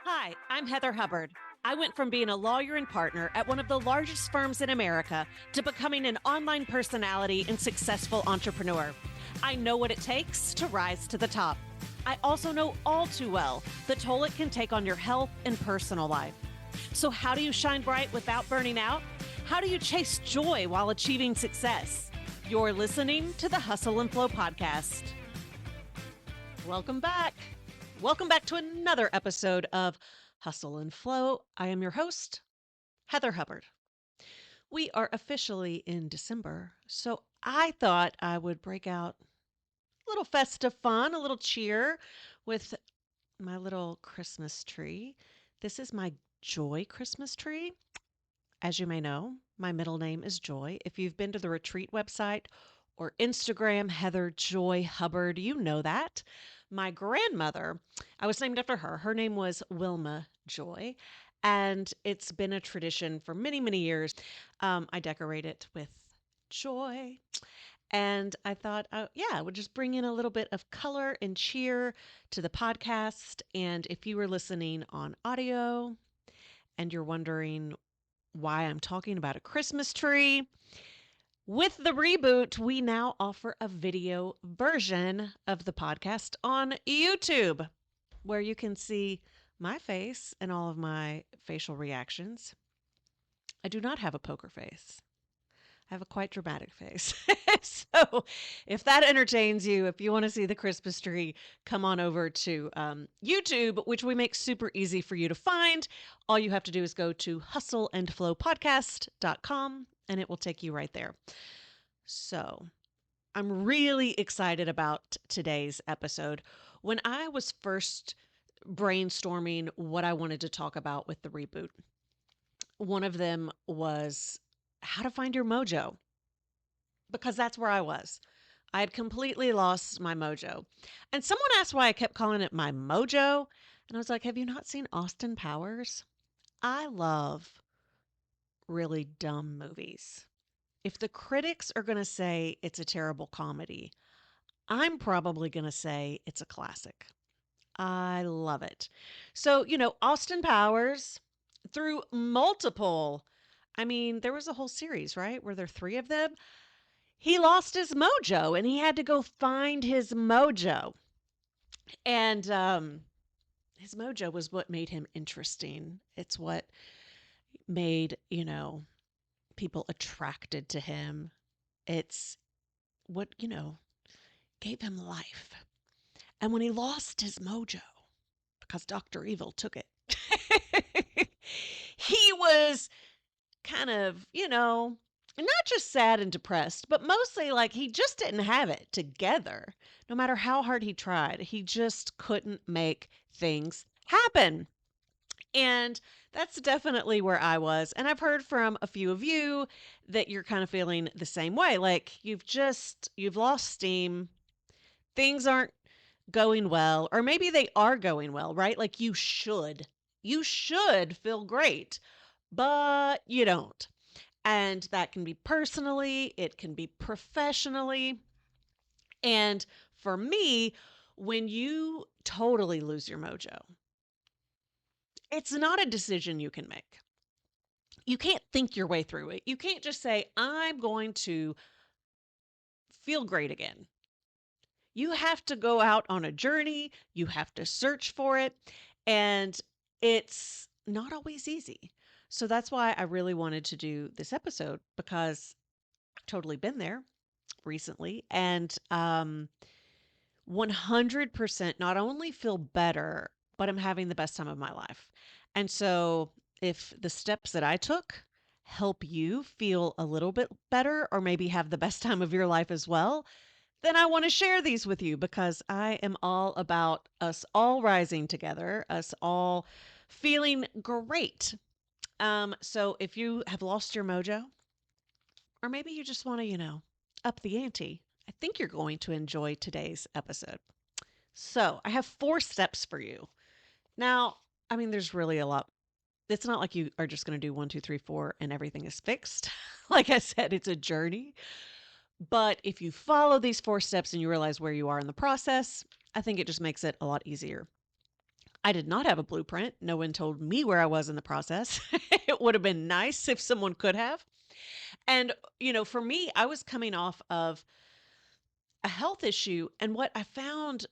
Hi, I'm Heather Hubbard. I went from being a lawyer and partner at one of the largest firms in America to becoming an online personality and successful entrepreneur. I know what it takes to rise to the top. I also know all too well the toll it can take on your health and personal life. So, how do you shine bright without burning out? How do you chase joy while achieving success? You're listening to the Hustle and Flow podcast. Welcome back. Welcome back to another episode of Hustle and Flow. I am your host, Heather Hubbard. We are officially in December, so I thought I would break out a little festive fun, a little cheer with my little Christmas tree. This is my Joy Christmas tree. As you may know, my middle name is Joy. If you've been to the retreat website or Instagram, Heather Joy Hubbard, you know that. My grandmother, I was named after her. Her name was Wilma Joy, and it's been a tradition for many, many years. I decorate it with joy, and I thought, I would just bring in a little bit of color and cheer to the podcast. And if you were listening on audio and you're wondering why I'm talking about a Christmas tree, with the reboot, we now offer a video version of the podcast on YouTube, where you can see my face and all of my facial reactions. I do not have a poker face. I have a quite dramatic face. So if that entertains you, if you want to see the Christmas tree, come on over to YouTube, which we make super easy for you to find. All you have to do is go to hustleandflowpodcast.com and it will take you right there. So I'm really excited about today's episode. When I was first brainstorming what I wanted to talk about with the reboot, one of them was how to find your mojo, because that's where I was. I had completely lost my mojo. And someone asked why I kept calling it my mojo. And I was like, have you not seen Austin Powers? I love really dumb movies. If the critics are going to say it's a terrible comedy, I'm probably going to say it's a classic. I love it. So, Austin Powers, through there was a whole series, right? Were there three of them? He lost his mojo and he had to go find his mojo. And his mojo was what made him interesting. It's what made, people attracted to him. It's what, gave him life. And when he lost his mojo, because Dr. Evil took it, he was kind of, not just sad and depressed, but mostly like he just didn't have it together. No matter how hard he tried, he just couldn't make things happen. And that's definitely where I was. And I've heard from a few of you that you're kind of feeling the same way. Like you've lost steam. Things aren't going well, or maybe they are going well, right? Like you should feel great, but you don't. And that can be personally, it can be professionally. And for me, when you totally lose your mojo, it's not a decision you can make. You can't think your way through it. You can't just say, I'm going to feel great again. You have to go out on a journey. You have to search for it. And it's not always easy. So that's why I really wanted to do this episode, because I've totally been there recently. And 100% not only feel better, but I'm having the best time of my life. And so if the steps that I took help you feel a little bit better, or maybe have the best time of your life as well, then I want to share these with you, because I am all about us all rising together, us all feeling great. So if you have lost your mojo, or maybe you just want to, up the ante, I think you're going to enjoy today's episode. So I have 4 steps for you. Now, there's really a lot. It's not like you are just going to do 1, 2, 3, 4 and everything is fixed. Like I said, it's a journey. But if you follow these 4 steps and you realize where you are in the process, I think it just makes it a lot easier. I did not have a blueprint. No one told me where I was in the process. It would have been nice if someone could have. And, for me, I was coming off of a health issue. And what I found,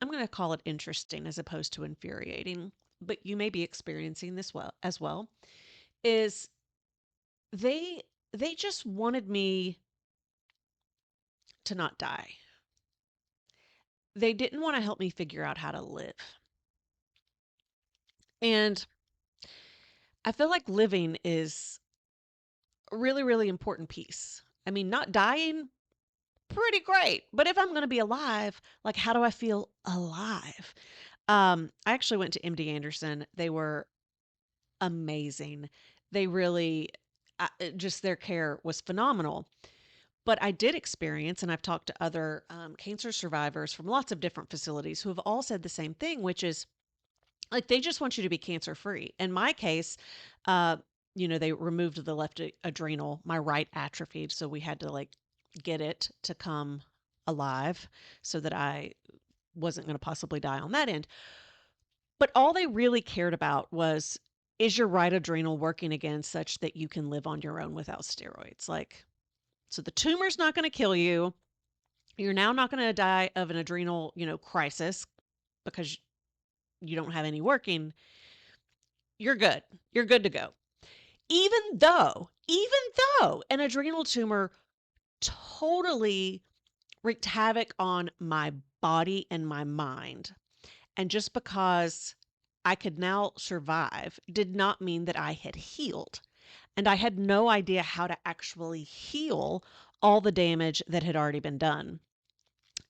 I'm going to call it interesting as opposed to infuriating, but you may be experiencing this as well, is they they just wanted me to not die. They didn't want to help me figure out how to live. And I feel like living is a really, really important piece. I mean, not dying, pretty great. But if I'm going to be alive, like, how do I feel alive? I actually went to MD Anderson. They were amazing. They really, just their care was phenomenal. But I did experience, and I've talked to other cancer survivors from lots of different facilities who have all said the same thing, which is like they just want you to be cancer free. In my case, uh, they removed the left adrenal, my right atrophied, so we had to like get it to come alive so that I wasn't going to possibly die on that end. But all they really cared about was, is your right adrenal working again such that you can live on your own without steroids? Like, so the tumor's not going to kill you. You're now not going to die of an adrenal, crisis because you don't have any working. You're good. You're good to go. Even though an adrenal tumor totally wreaked havoc on my body and my mind. And just because I could now survive did not mean that I had healed. And I had no idea how to actually heal all the damage that had already been done.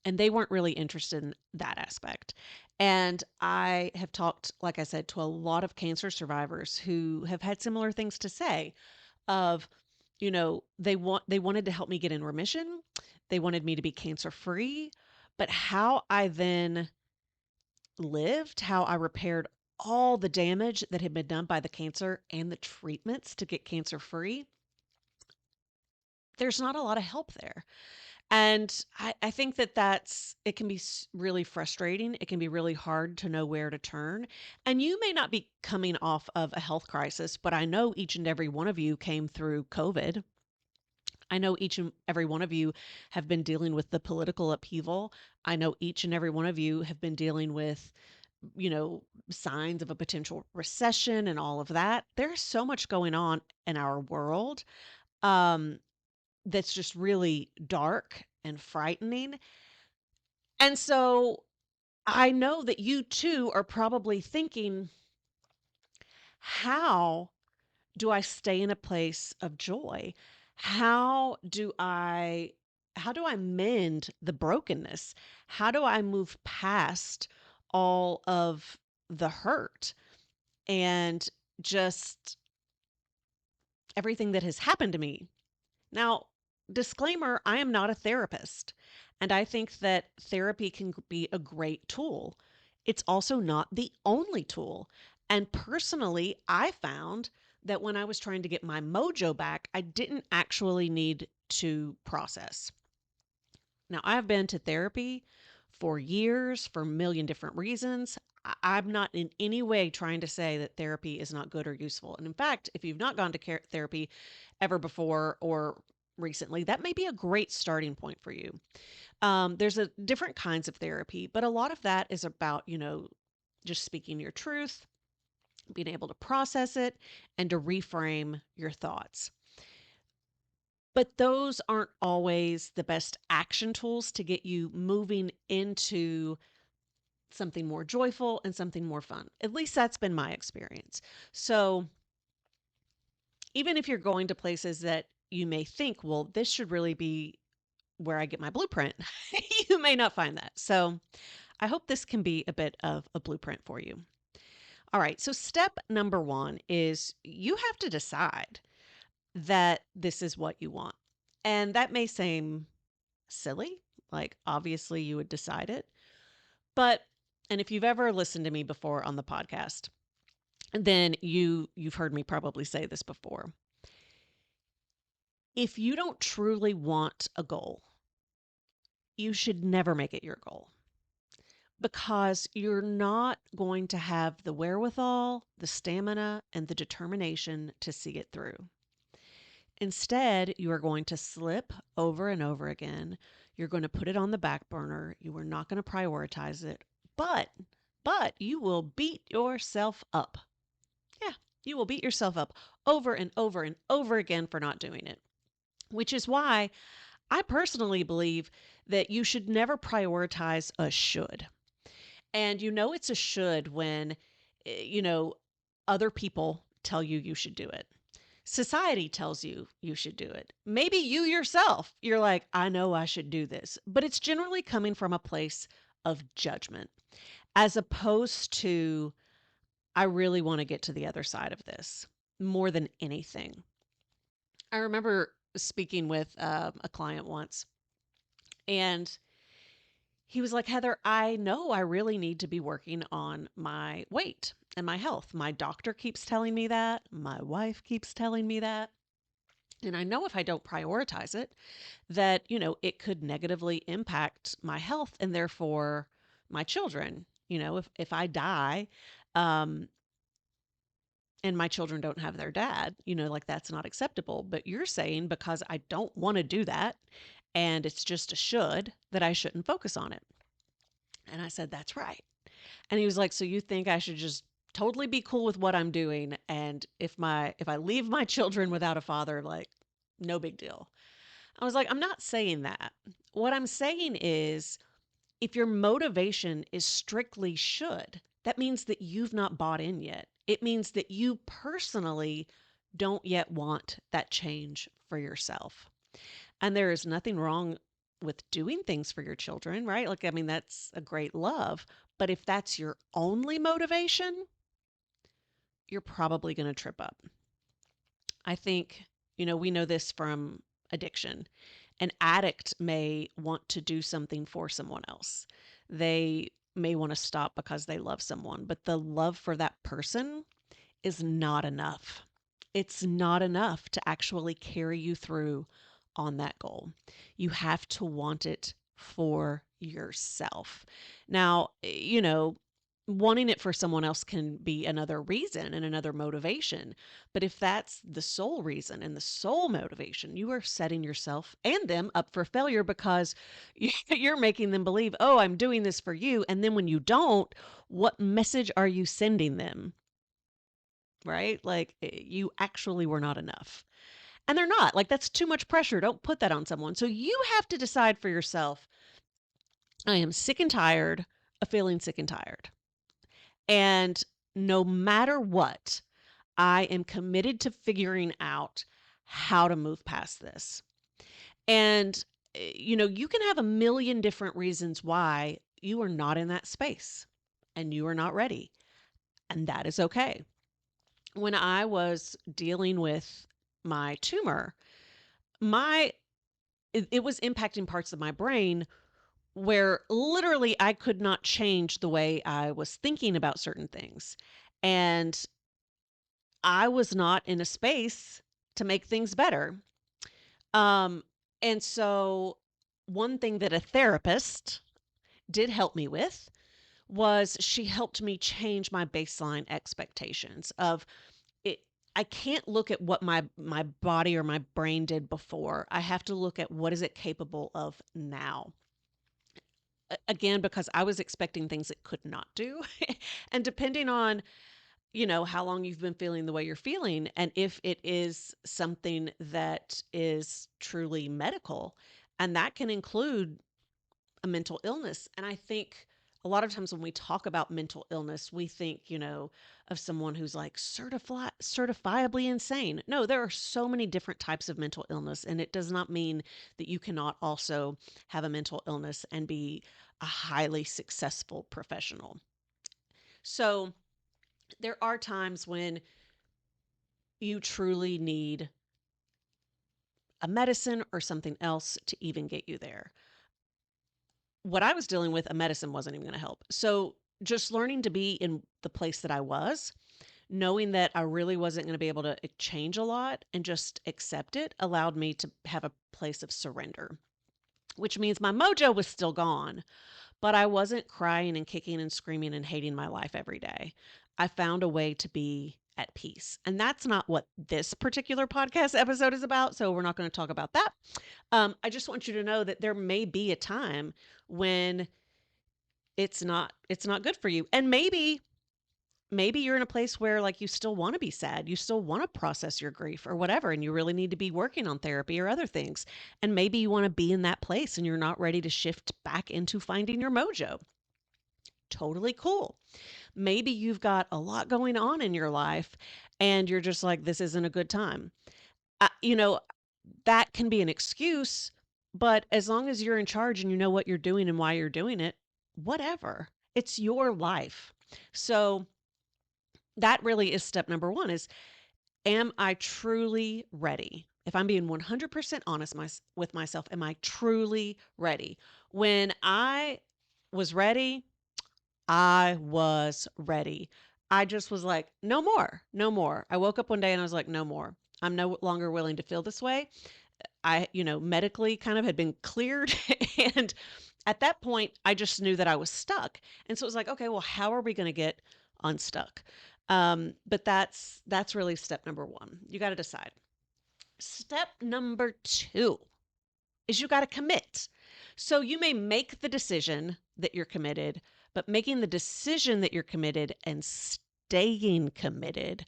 And they weren't really interested in that aspect. And I have talked, like I said, to a lot of cancer survivors who have had similar things to say of, they wanted to help me get in remission. They wanted me to be cancer free, but how I then lived, how I repaired all the damage that had been done by the cancer and the treatments to get cancer free, there's not a lot of help there. And I think it can be really frustrating. It can be really hard to know where to turn. And you may not be coming off of a health crisis, but I know each and every one of you came through COVID. I know each and every one of you have been dealing with the political upheaval. I know each and every one of you have been dealing with, you know, signs of a potential recession and all of that. There's so much going on in our world. Um, that's just really dark and frightening. And so I know that you too are probably thinking, how do I stay in a place of joy? How do I how do I mend the brokenness? How do I move past all of the hurt and just everything that has happened to me? Now, disclaimer, I am not a therapist, and I think that therapy can be a great tool. It's also not the only tool. And personally, I found that when I was trying to get my mojo back, I didn't actually need to process. Now, I've been to therapy for years for a million different reasons. I'm not in any way trying to say that therapy is not good or useful. And in fact, if you've not gone to therapy ever before or recently, that may be a great starting point for you. There's a different kinds of therapy, but a lot of that is about, just speaking your truth, being able to process it, and to reframe your thoughts. But those aren't always the best action tools to get you moving into something more joyful and something more fun. At least that's been my experience. So even if you're going to places that you may think, well, this should really be where I get my blueprint, you may not find that. So I hope this can be a bit of a blueprint for you. All right. So step number one is you have to decide that this is what you want. And that may seem silly. Like, obviously, you would decide it. But, and if you've ever listened to me before on the podcast, then you've heard me probably say this before. If you don't truly want a goal, you should never make it your goal. because you're not going to have the wherewithal, the stamina, and the determination to see it through. Instead, you are going to slip over and over again. You're going to put it on the back burner. You are not going to prioritize it, but you will beat yourself up. Yeah, you will beat yourself up over and over and over again for not doing it. Which is why I personally believe that you should never prioritize a should. And you know it's a should when, you know, other people tell you you should do it. Society tells you you should do it. Maybe you yourself, you're like, I know I should do this. But it's generally coming from a place of judgment as opposed to, I really want to get to the other side of this more than anything. I remember speaking with a client once, and he was like, Heather, I know I really need to be working on my weight and my health. My doctor keeps telling me that. My wife keeps telling me that. And I know if I don't prioritize it, that, it could negatively impact my health and therefore my children. If I die, um, and my children don't have their dad, like that's not acceptable. But you're saying because I don't want to do that and it's just a should, that I shouldn't focus on it. And I said, that's right. And he was like, so you think I should just totally be cool with what I'm doing, and if I leave my children without a father, like no big deal. I was like, I'm not saying that. What I'm saying is, if your motivation is strictly should, that means that you've not bought in yet. It means that you personally don't yet want that change for yourself. And there is nothing wrong with doing things for your children, right? Like, I mean, that's a great love. But if that's your only motivation, you're probably going to trip up. I think, we know this from addiction. An addict may want to do something for someone else. They may want to stop because they love someone, but the love for that person is not enough. It's not enough to actually carry you through on that goal. You have to want it for yourself. Now, wanting it for someone else can be another reason and another motivation. But if that's the sole reason and the sole motivation, you are setting yourself and them up for failure because you're making them believe, oh, I'm doing this for you. And then when you don't, what message are you sending them? Right? Like you actually were not enough. And they're not. Like that's too much pressure. Don't put that on someone. So you have to decide for yourself, I am sick and tired of feeling sick and tired. And no matter what, I am committed to figuring out how to move past this. And, you can have a million different reasons why you are not in that space and you are not ready. And that is okay. When I was dealing with my tumor, my it was impacting parts of my brain where literally I could not change the way I was thinking about certain things. And I was not in a space to make things better. Um, and so one thing that a therapist did help me with was she helped me change my baseline expectations of it. I can't look at what my body or my brain did before. I have to look at what is it capable of now. Again, because I was expecting things it could not do. And depending on, how long you've been feeling the way you're feeling, and if it is something that is truly medical, and that can include a mental illness. And I think a lot of times when we talk about mental illness, we think, of someone who's like certifiably insane. No, there are so many different types of mental illness, and it does not mean that you cannot also have a mental illness and be a highly successful professional. So there are times when you truly need a medicine or something else to even get you there. What I was dealing with, a medicine wasn't even going to help. So just learning to be in the place that I was, knowing that I really wasn't going to be able to change a lot and just accept it, allowed me to have a place of surrender, which means my mojo was still gone, but I wasn't crying and kicking and screaming and hating my life every day. I found a way to be at peace. And that's not what this particular podcast episode is about. So we're not going to talk about that. I just want you to know that there may be a time when it's not good for you. And maybe you're in a place where like you still want to be sad, you still want to process your grief or whatever, and you really need to be working on therapy or other things. And maybe you want to be in that place and you're not ready to shift back into finding your mojo. Totally cool. Maybe you've got a lot going on in your life and you're just like, this isn't a good time. You know, that can be an excuse, but as long as you're in charge and you know what you're doing and why you're doing it, whatever. It's your life. So that really is step number one is, am I truly ready? If I'm being 100% honest with myself, am I truly ready? When I was ready, I was ready. I just was like, no more, no more. I woke up one day and I was like, no more. I'm no longer willing to feel this way. Medically kind of had been cleared. And at that point, I just knew that I was stuck. And so it was like, okay, well, how are we going to get unstuck? But that's really step number one. You got to decide. Step number two is you got to commit. So you may make the decision that you're committed, but making the decision that you're committed and staying committed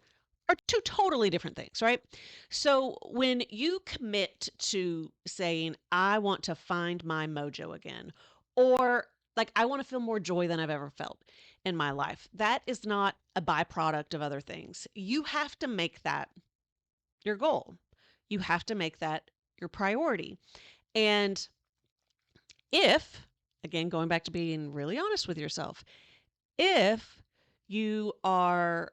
are two totally different things, right? So when you commit to saying, I want to find my mojo again, or like, I want to feel more joy than I've ever felt in my life, that is not a byproduct of other things. You have to make that your goal. You have to make that your priority. And if, again, going back to being really honest with yourself, if you are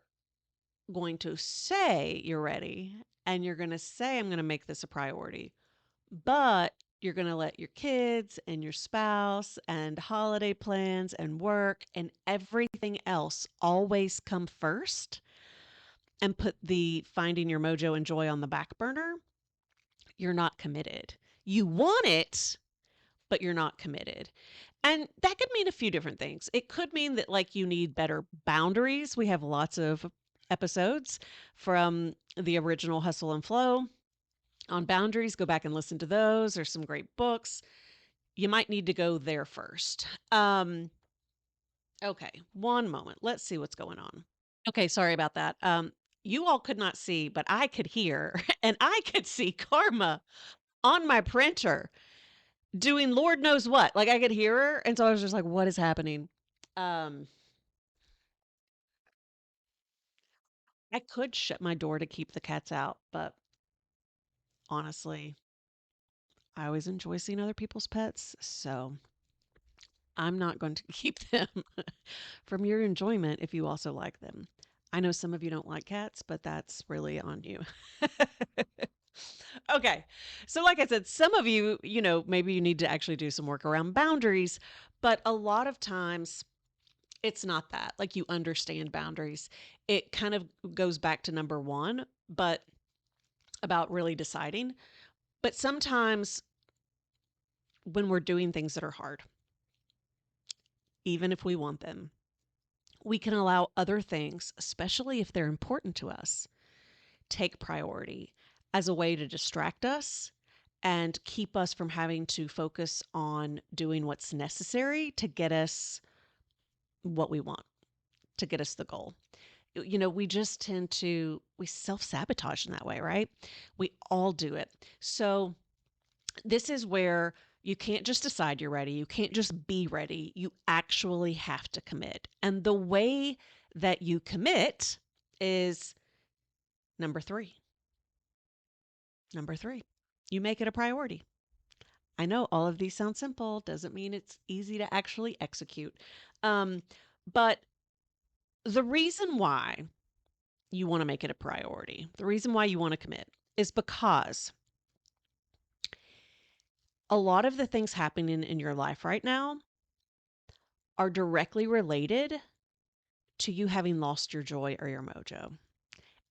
going to say you're ready and you're going to say, I'm going to make this a priority, but you're going to let your kids and your spouse and holiday plans and work and everything else always come first and put the finding your mojo and joy on the back burner, you're not committed. You want it, but you're not committed. And that could mean a few different things. It could mean that like you need better boundaries. We have lots of episodes from the original Hustle and Flow on boundaries. Go back and listen to those. There's some great books. You might need to go there first. Okay, one moment. Let's see what's going on. Okay, sorry about that. You all could not see, but I could hear and I could see Karma on my printer doing Lord knows what. Like I could hear her. And so I was just like, what is happening? Um, I could shut my door to keep the cats out, but honestly, I always enjoy seeing other people's pets. So I'm not going to keep them from your enjoyment if you also like them. I know some of you don't like cats, but that's really on you. Okay. So, like I said, some of you, maybe you need to actually do some work around boundaries, but a lot of times it's not that. Like you understand boundaries. It kind of goes back to number one, but about really deciding. But sometimes when we're doing things that are hard, even if we want them, we can allow other things, especially if they're important to us, take priority as a way to distract us and keep us from having to focus on doing what's necessary to get us what we want, to get us the goal. We just tend to, we self-sabotage in that way, right? We all do it. So this is where you can't just decide you're ready. You can't just be ready. You actually have to commit. And the way that you commit is number three. Number three, you make it a priority. I know all of these sound simple, doesn't mean it's easy to actually execute. But the reason why you want to make it a priority, the reason why you want to commit is because a lot of the things happening in your life right now are directly related to you having lost your joy or your mojo.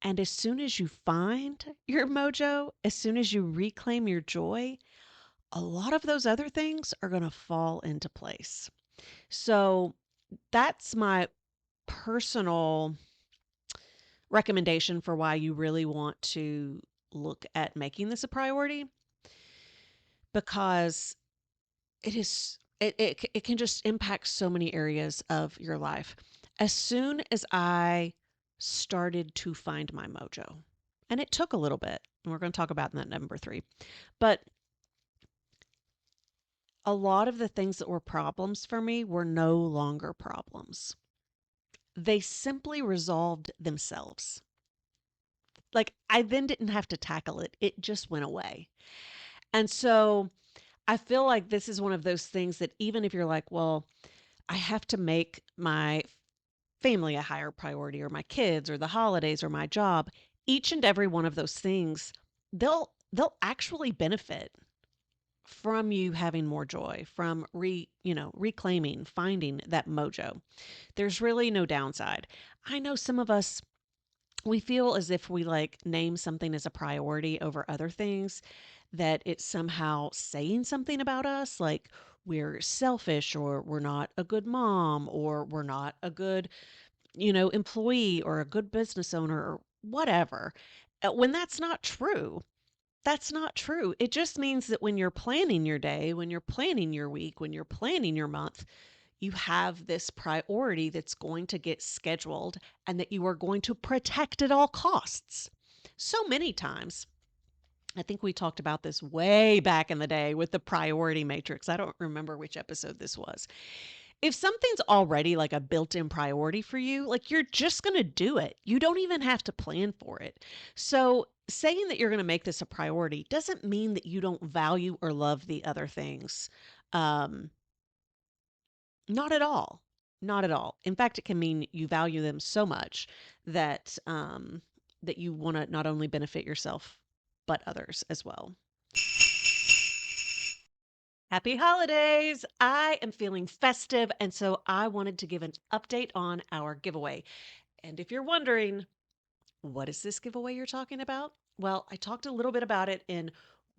And as soon as you find your mojo, as soon as you reclaim your joy, a lot of those other things are going to fall into place. So that's my personal recommendation for why you really want to look at making this a priority, because it can just impact so many areas of your life. As soon as I started to find my mojo, and it took a little bit, and we're going to talk about that number 3, but a lot of the things that were problems for me were no longer problems. They simply resolved themselves. Like, I then didn't have to tackle it. It just went away. And so I feel like this is one of those things that even if you're like, well, I have to make my family a higher priority, or my kids, or the holidays, or my job, each and every one of those things, they'll actually benefit from you having more joy, from reclaiming, finding that mojo. There's really no downside. I know some of us, we feel as if we like name something as a priority over other things, that it's somehow saying something about us, like we're selfish, or we're not a good mom, or we're not a good, employee, or a good business owner, or whatever. When that's not true. That's not true. It just means that when you're planning your day, when you're planning your week, when you're planning your month, you have this priority that's going to get scheduled and that you are going to protect at all costs. So many times, I think we talked about this way back in the day with the priority matrix. I don't remember which episode this was. If something's already like a built-in priority for you, like you're just going to do it. You don't even have to plan for it. So, saying that you're going to make this a priority doesn't mean that you don't value or love the other things. Um, Not at all. Not at all. In fact, it can mean you value them so much that that you want to not only benefit yourself but others as well. Happy holidays! I am feeling festive, and so I wanted to give an update on our giveaway. And if you're wondering, what is this giveaway you're talking about? Well, I talked a little bit about it in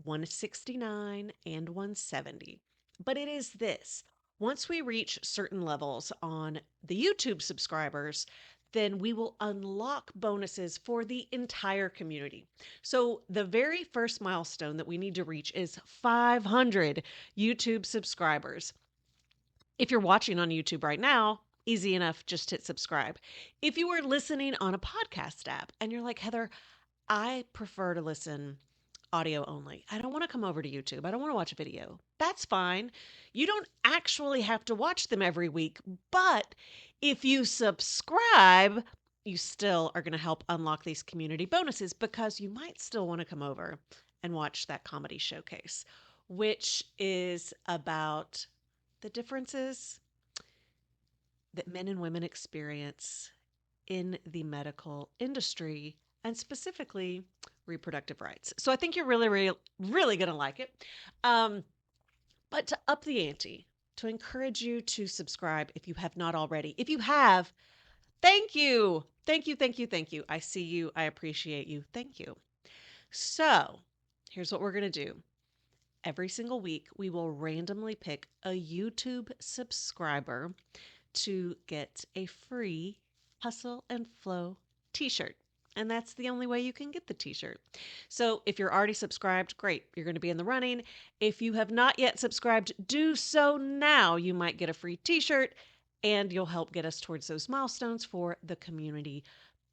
169 and 170, but it is this. Once we reach certain levels on the YouTube subscribers, then we will unlock bonuses for the entire community. So, the very first milestone that we need to reach is 500 YouTube subscribers. If you're watching on YouTube right now, easy enough, just hit subscribe. If you are listening on a podcast app and you're like, Heather, I prefer to listen audio only. I don't want to come over to YouTube. I don't want to watch a video. That's fine. You don't actually have to watch them every week, but if you subscribe, you still are going to help unlock these community bonuses, because you might still want to come over and watch that comedy showcase, which is about the differences that men and women experience in the medical industry, and specifically reproductive rights. So I think you're really, really, really going to like it. Um, but to up the ante, to encourage you to subscribe if you have not already. If you have, thank you. Thank you, thank you, thank you. I see you. I appreciate you. Thank you. So here's what we're going to do. Every single week, we will randomly pick a YouTube subscriber to get a free Hustle and Flow t shirt. And that's the only way you can get the t shirt. So if you're already subscribed, great, you're going to be in the running. If you have not yet subscribed, do so now. You might get a free t shirt and you'll help get us towards those milestones for the community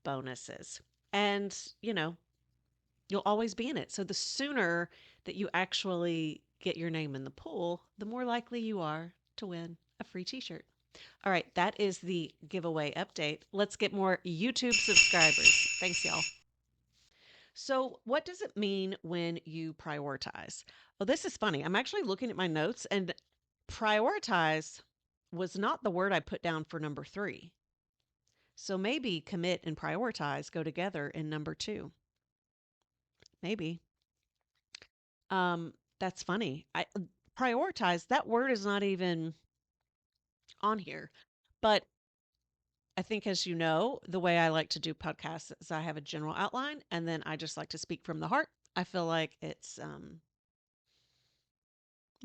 bonuses. And, you'll always be in it. So the sooner that you actually get your name in the pool, the more likely you are to win a free t shirt. All right, that is the giveaway update. Let's get more YouTube subscribers. Thanks, y'all. So, what does it mean when you prioritize? Well, this is funny. I'm actually looking at my notes, and prioritize was not the word I put down for number 3. So, maybe commit and prioritize go together in number 2. Maybe. That's funny. I prioritize, that word is not even on here. But I think, as you know, the way I like to do podcasts is I have a general outline and then I just like to speak from the heart. I feel like it's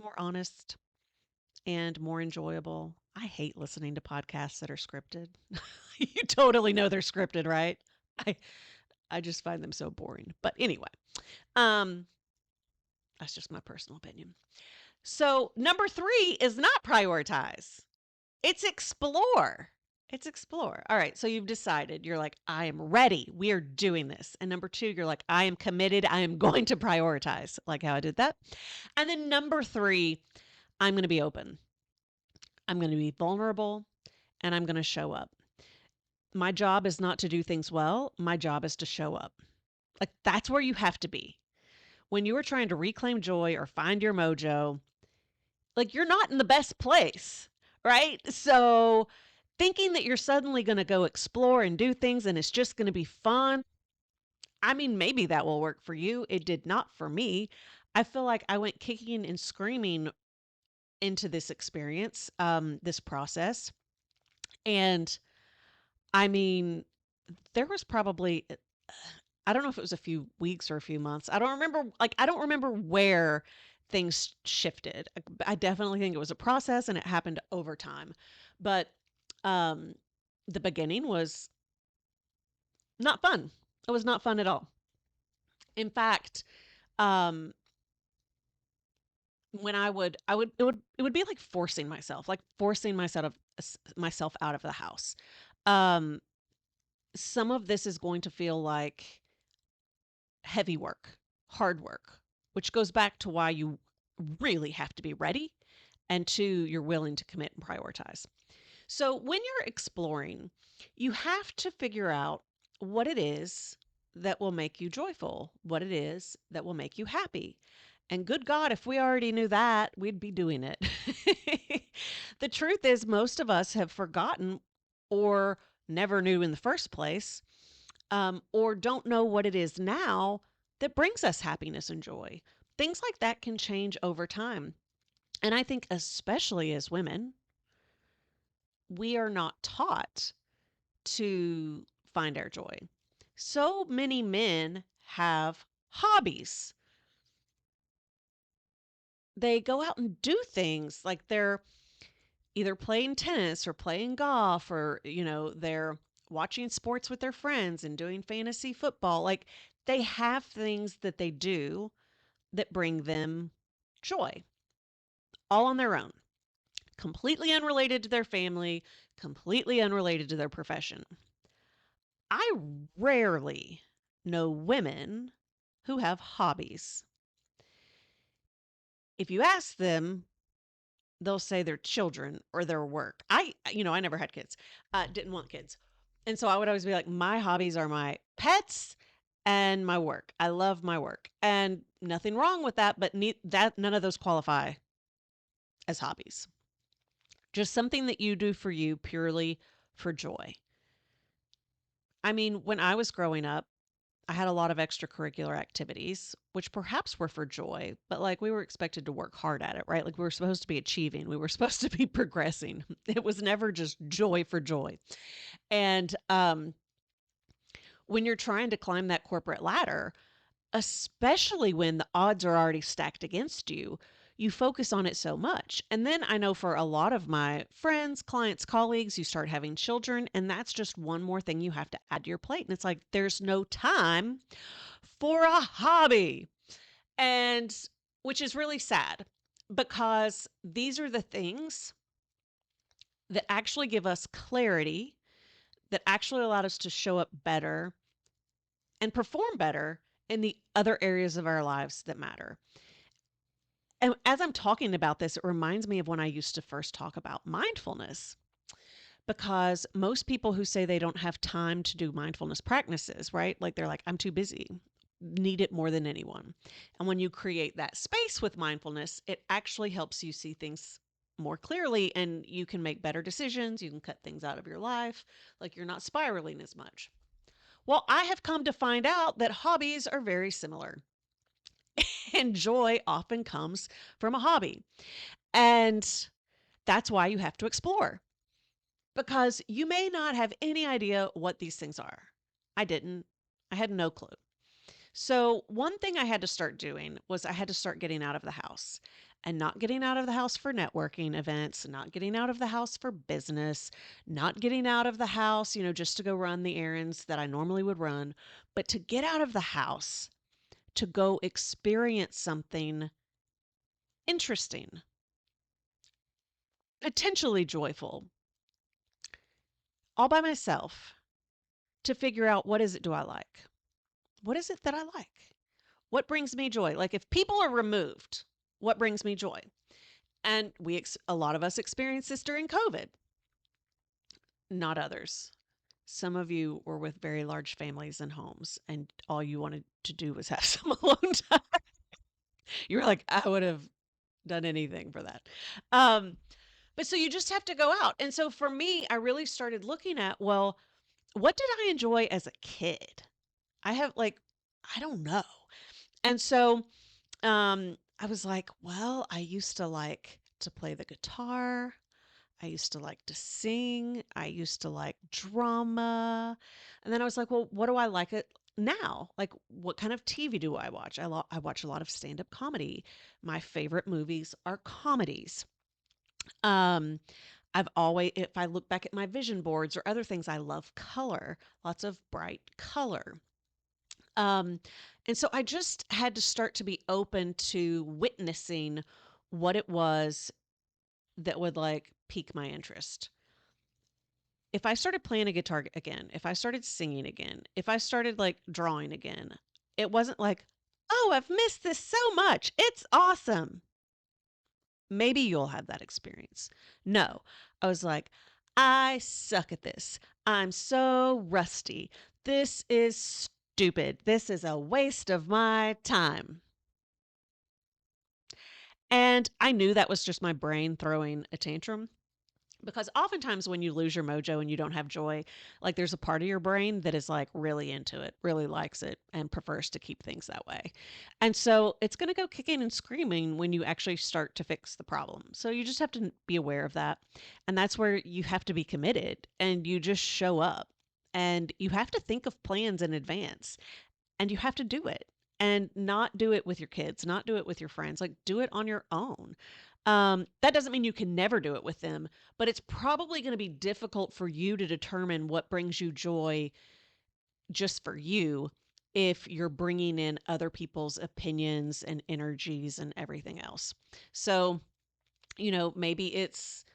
more honest and more enjoyable. I hate listening to podcasts that are scripted. You totally know they're scripted, right? I I just find them so boring. But anyway, um, that's just my personal opinion. So number 3 is not prioritize. It's explore. It's explore. All right. So you've decided, you're like, I am ready. We are doing this. And number 2, you're like, I am committed. I am going to prioritize, like how I did that. And then number 3, I'm going to be open. I'm going to be vulnerable and I'm going to show up. My job is not to do things well. My job is to show up. Like that's where you have to be. When you are trying to reclaim joy or find your mojo, like you're not in the best place, right? So thinking that you're suddenly going to go explore and do things and it's just going to be fun. I mean, maybe that will work for you. It did not for me. I feel like I went kicking and screaming into this experience, this process. And I mean, there was probably, I don't know if it was a few weeks or a few months. I don't remember, like, I don't remember where things shifted. I definitely think it was a process and it happened over time. But um, the beginning was not fun. It was not fun at all. In fact, um, when it would be like forcing myself out of the house. Um, some of this is going to feel like heavy work, hard work, which goes back to why you really have to be ready and 2, you're willing to commit and prioritize. So when you're exploring, you have to figure out what it is that will make you joyful, what it is that will make you happy. And good God, if we already knew that, we'd be doing it. The truth is, most of us have forgotten or never knew in the first place, or don't know what it is now that brings us happiness and joy. Things like that can change over time. And I think, especially as women, we are not taught to find our joy. So many men have hobbies. They go out and do things like they're either playing tennis or playing golf or, they're watching sports with their friends and doing fantasy football. Like they have things that they do that bring them joy all on their own, completely unrelated to their family, completely unrelated to their profession. I rarely know women who have hobbies. If you ask them, they'll say their children or their work. I never had kids, didn't want kids. And so I would always be like, my hobbies are my pets and my work. I love my work and nothing wrong with that, but none of those qualify as hobbies. Just something that you do for you purely for joy. I mean, when I was growing up, I had a lot of extracurricular activities, which perhaps were for joy, but like we were expected to work hard at it, right? Like we were supposed to be achieving, we were supposed to be progressing. It was never just joy for joy. And when you're trying to climb that corporate ladder, especially when the odds are already stacked against you, you focus on it so much. And then I know for a lot of my friends, clients, colleagues, you start having children, and that's just one more thing you have to add to your plate. And it's like, there's no time for a hobby. And which is really sad because these are the things that actually give us clarity, that actually allowed us to show up better and perform better in the other areas of our lives that matter. And as I'm talking about this, it reminds me of when I used to first talk about mindfulness, because most people who say they don't have time to do mindfulness practices, right? Like they're like, I'm too busy, need it more than anyone. And when you create that space with mindfulness, it actually helps you see things more clearly and you can make better decisions. You can cut things out of your life, like you're not spiraling as much. Well, I have come to find out that hobbies are very similar. And joy often comes from a hobby. And that's why you have to explore, because you may not have any idea what these things are. I didn't. I had no clue. So, one thing I had to start doing was I had to start getting out of the house and not getting out of the house for networking events, not getting out of the house for business, not getting out of the house, just to go run the errands that I normally would run, but to get out of the house to go experience something interesting, potentially joyful, all by myself to figure out what is it do I like? What is it that I like? What brings me joy? Like if people are removed, what brings me joy? And a lot of us experienced this during COVID, not others. Some of you were with very large families and homes, and all you wanted to do was have some alone time. You were like, I would have done anything for that. Um, but so you just have to go out. And so for me, I really started looking at, well, what did I enjoy as a kid? I have like, I don't know. And so I was like, well, I used to like to play the guitar. I used to like to sing. I used to like drama. And then I was like, well, what do I like it now? Like, what kind of TV do I watch? I watch a lot of stand up comedy. My favorite movies are comedies. Um, I've always, if I look back at my vision boards or other things, I love color, lots of bright color. Um, and so I just had to start to be open to witnessing what it was that would like pique my interest. If I started playing a guitar again, if I started singing again, if I started like drawing again, it wasn't like, oh, I've missed this so much. It's awesome. Maybe you'll have that experience. No, I was like, I suck at this. I'm so rusty. This is stupid. This is a waste of my time. And I knew that was just my brain throwing a tantrum. Because oftentimes when you lose your mojo and you don't have joy, like there's a part of your brain that is like really into it, really likes it, and prefers to keep things that way. And so it's going to go kicking and screaming when you actually start to fix the problem. So you just have to be aware of that. And that's where you have to be committed and you just show up. And you have to think of plans in advance and you have to do it and not do it with your kids, not do it with your friends, like do it on your own. That doesn't mean you can never do it with them, but it's probably going to be difficult for you to determine what brings you joy just for you if you're bringing in other people's opinions and energies and everything else. So, maybe it's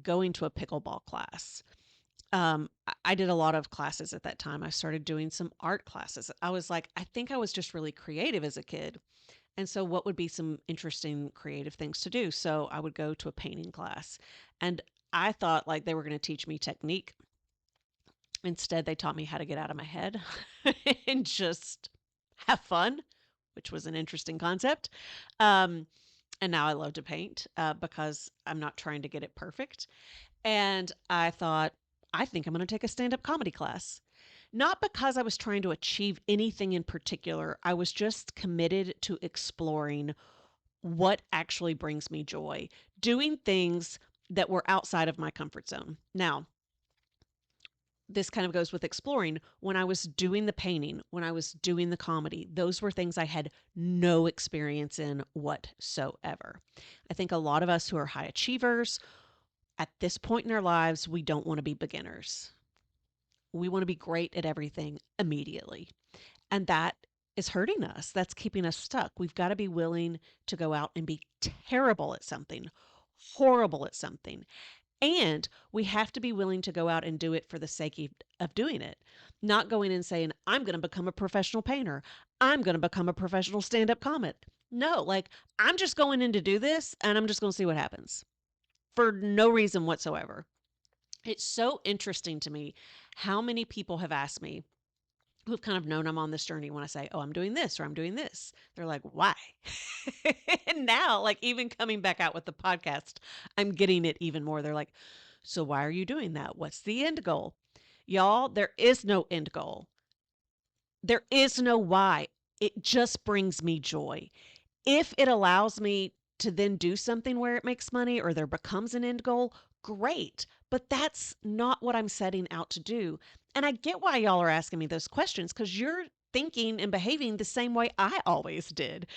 going to a pickleball class. I did a lot of classes at that time. I started doing some art classes. I was like, I think I was just really creative as a kid. And so, what would be some interesting creative things to do? So, I would go to a painting class and I thought like they were going to teach me technique. Instead, they taught me how to get out of my head and just have fun, which was an interesting concept. Um, and now I love to paint because I'm not trying to get it perfect. And I thought, I think I'm going to take a stand up comedy class. Not because I was trying to achieve anything in particular. I was just committed to exploring what actually brings me joy, doing things that were outside of my comfort zone. Now, this kind of goes with exploring. When I was doing the painting, when I was doing the comedy, those were things I had no experience in whatsoever. I think a lot of us who are high achievers at this point in our lives, we don't want to be beginners. We want to be great at everything immediately. And that is hurting us. That's keeping us stuck. We've got to be willing to go out and be terrible at something, horrible at something. And we have to be willing to go out and do it for the sake of doing it, not going and saying, I'm going to become a professional painter. I'm going to become a professional stand up comic. No, like I'm just going in to do this and I'm just going to see what happens for no reason whatsoever. It's so interesting to me how many people have asked me who've kind of known I'm on this journey when I say, oh, I'm doing this or I'm doing this. They're like, why? And now, like, even coming back out with the podcast, I'm getting it even more. They're like, so why are you doing that? What's the end goal? Y'all, there is no end goal. There is no why. It just brings me joy. If it allows me to then do something where it makes money or there becomes an end goal, great. But that's not what I'm setting out to do. And I get why y'all are asking me those questions because you're thinking and behaving the same way I always did.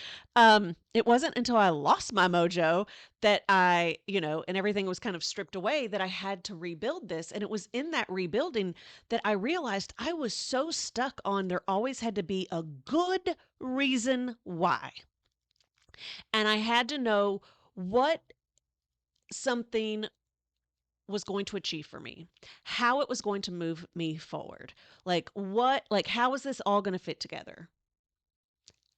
It wasn't until I lost my mojo that and everything was kind of stripped away that I had to rebuild this. And it was in that rebuilding that I realized I was so stuck on there always had to be a good reason why. And I had to know what something was going to achieve for me, how it was going to move me forward. How is this all going to fit together?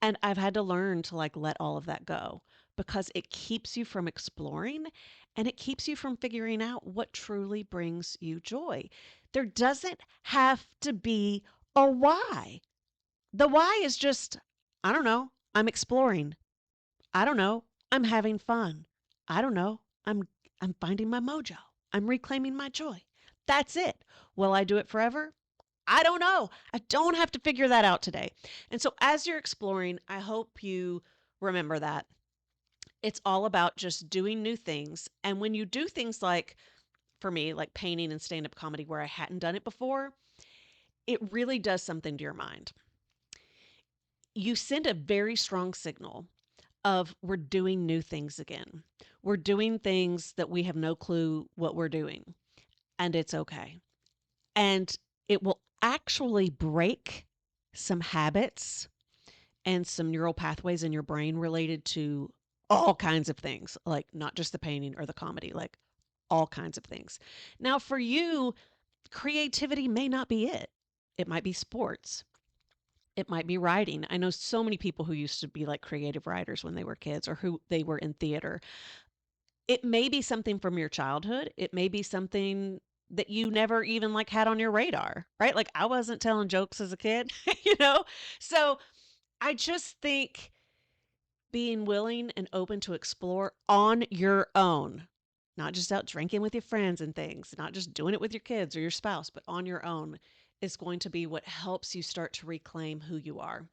And I've had to learn to let all of that go because it keeps you from exploring and it keeps you from figuring out what truly brings you joy. There doesn't have to be a why. The why is just, I don't know, I'm exploring. I don't know, I'm having fun. I don't know, I'm finding my mojo. I'm reclaiming my joy. That's it. Will I do it forever? I don't know. I don't have to figure that out today. And so as you're exploring, I hope you remember that it's all about just doing new things. And when you do things like, for me, like painting and stand up comedy where I hadn't done it before, it really does something to your mind. You send a very strong signal of we're doing new things again. We're doing things that we have no clue what we're doing, and it's okay. And it will actually break some habits and some neural pathways in your brain related to all kinds of things, like not just the painting or the comedy, like all kinds of things. Now, for you, creativity may not be it. It might be sports. It might be writing. I know so many people who used to be like creative writers when they were kids or who they were in theater. It may be something from your childhood. It may be something that you never even had on your radar, right? Like I wasn't telling jokes as a kid, you know? So I just think being willing and open to explore on your own, not just out drinking with your friends and things, not just doing it with your kids or your spouse, but on your own is going to be what helps you start to reclaim who you are.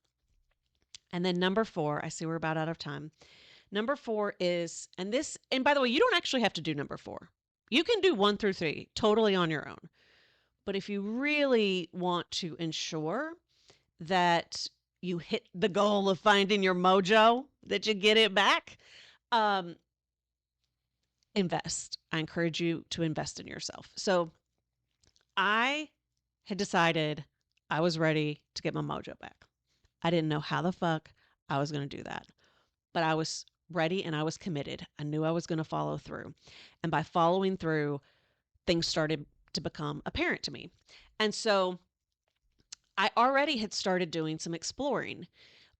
And then number 4, I see we're about out of time. Number 4 is, and by the way, you don't actually have to do number 4. You can do 1 through 3 totally on your own. But if you really want to ensure that you hit the goal of finding your mojo, that you get it back, um, invest. I encourage you to invest in yourself. So I had decided I was ready to get my mojo back. I didn't know how the fuck I was going to do that, but I was ready and I was committed. I knew I was going to follow through. And by following through, things started to become apparent to me. And so I already had started doing some exploring,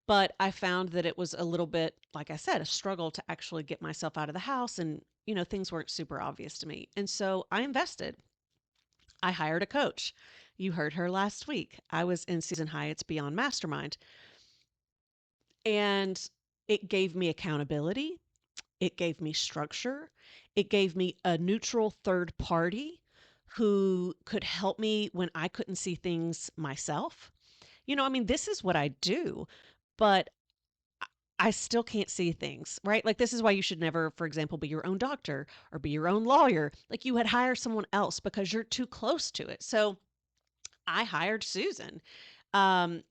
but I found that it was a little bit, like I said, a struggle to actually get myself out of the house and, things weren't super obvious to me. And so I invested. I hired a coach. You heard her last week. I was in Susan Hyatt's Beyond Mastermind, and it gave me accountability. It gave me structure. It gave me a neutral third party who could help me when I couldn't see things myself. This is what I do, but I still can't see things, right? Like, this is why you should never, for example, be your own doctor or be your own lawyer. Like, you would hire someone else because you're too close to it. So I hired Susan. Um,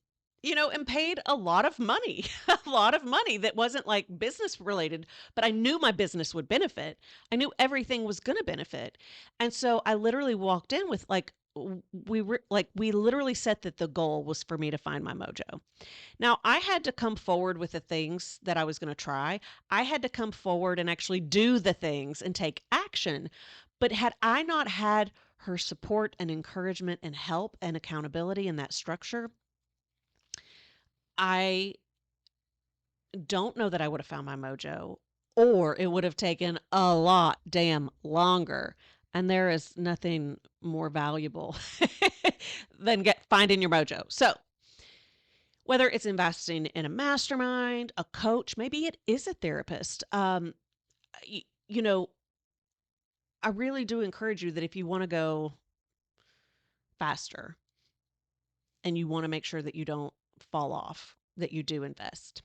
and paid a lot of money, a lot of money that wasn't like business related, but I knew my business would benefit. I knew everything was going to benefit. And so I literally walked in with we literally set that the goal was for me to find my mojo. Now, I had to come forward with the things that I was going to try. I had to come forward and actually do the things and take action. But had I not had her support and encouragement and help and accountability and that structure, I don't know that I would have found my mojo, or it would have taken a lot damn longer. And there is nothing more valuable than finding your mojo. So whether it's investing in a mastermind, a coach, maybe it is a therapist. Y- you know, I really do encourage you that if you want to go faster and you want to make sure that you don't fall off, that you do invest.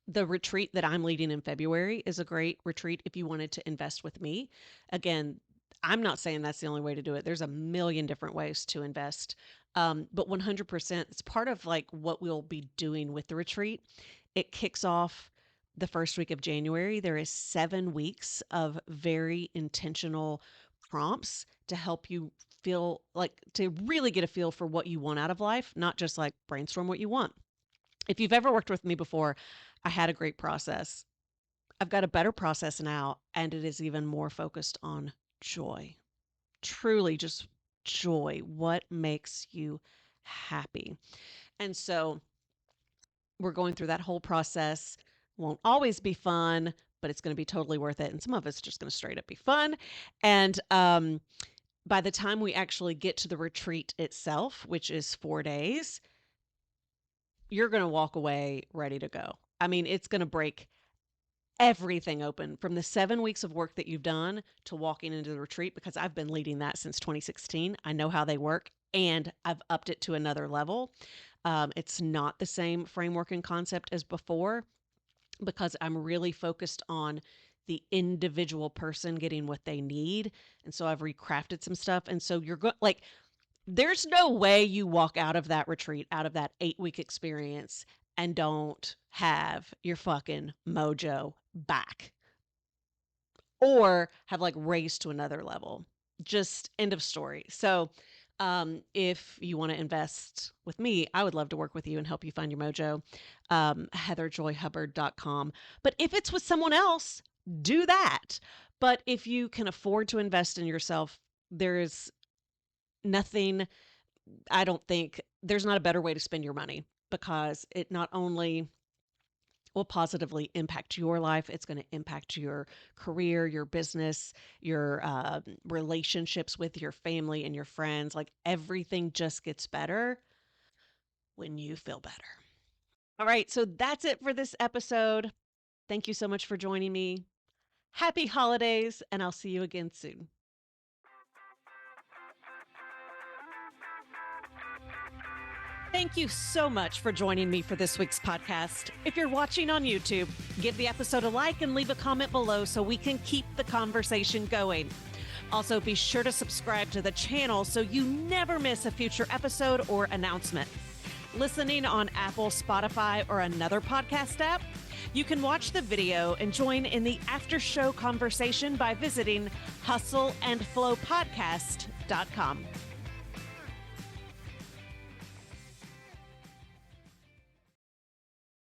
The retreat that I'm leading in February is a great retreat if you wanted to invest with me. Again, I'm not saying that's the only way to do it. There's a million different ways to invest. But 100%, it's part of like what we'll be doing with the retreat. It kicks off the first week of January. There is 7 weeks of very intentional prompts to help you feel like to really get a feel for what you want out of life, not just like brainstorm what you want. If you've ever worked with me before, I had a great process. I've got a better process now, and it is even more focused on joy. Truly just joy. What makes you happy? And so we're going through that whole process. Won't always be fun, but it's going to be totally worth it. And some of it's just going to straight up be fun. And by the time we actually get to the retreat itself, which is 4 days, you're going to walk away ready to go. I mean, it's going to break everything open from the 7 weeks of work that you've done to walking into the retreat, because I've been leading that since 2016. I know how they work, and I've upped it to another level. It's not the same framework and concept as before, because I'm really focused on the individual person getting what they need. And so I've recrafted some stuff. And so you're going like, there's no way you walk out of that retreat, out of that 8 week experience, and don't have your fucking mojo back or have like raised to another level. Just end of story. So, if you want to invest with me, I would love to work with you and help you find your mojo. HeatherJoyHubbard.com. But if it's with someone else, do that. But if you can afford to invest in yourself, there is nothing, I don't think there's not a better way to spend your money, because it not only will positively impact your life, it's going to impact your career, your business, your relationships with your family and your friends. Like everything just gets better when you feel better. All right, so that's it for this episode. Thank you so much for joining me. Happy holidays, and I'll see you again soon. Thank you so much for joining me for this week's podcast. If you're watching on YouTube, give the episode a like and leave a comment below so we can keep the conversation going. Also, be sure to subscribe to the channel so you never miss a future episode or announcement. Listening on Apple, Spotify, or another podcast app, you can watch the video and join in the after show conversation by visiting hustleandflowpodcast.com.